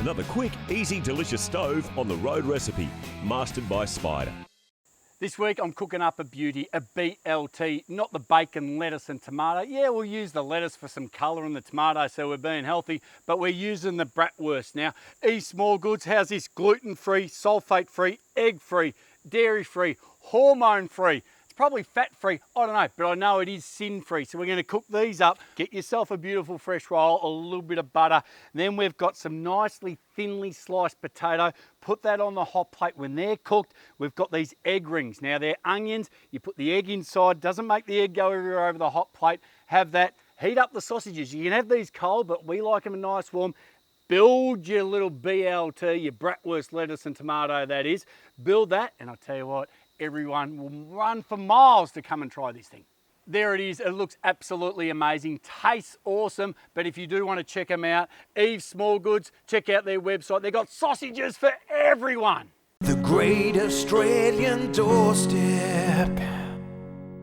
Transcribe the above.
Another quick, easy, delicious stove on the road recipe, mastered by Spider. This week I'm cooking up a beauty, a BLT, not the bacon, lettuce and tomato. Yeah, we'll use the lettuce for some colour and the tomato so we're being healthy, but we're using the bratwurst. Now, Eve Small Goods, how's this? Gluten-free, sulphate-free, egg-free, dairy-free, hormone-free. It's probably fat-free, I don't know, but I know it is sin-free. So we're gonna cook these up. Get yourself a beautiful fresh roll, a little bit of butter. Then we've got some nicely thinly sliced potato. Put that on the hot plate. When they're cooked, we've got these egg rings. Now they're onions. You put the egg inside, doesn't make the egg go everywhere over the hot plate. Have that. Heat up the sausages. You can have these cold, but we like them nice warm. Build your little BLT, your bratwurst, lettuce and tomato that is. Build that, and I'll tell you what, everyone will run for miles to come and try this thing. There it is. It looks absolutely amazing. Tastes awesome. But if you do want to check them out, Eve Small Goods, check out their website. They've got sausages for everyone. The Great Australian Doorstep.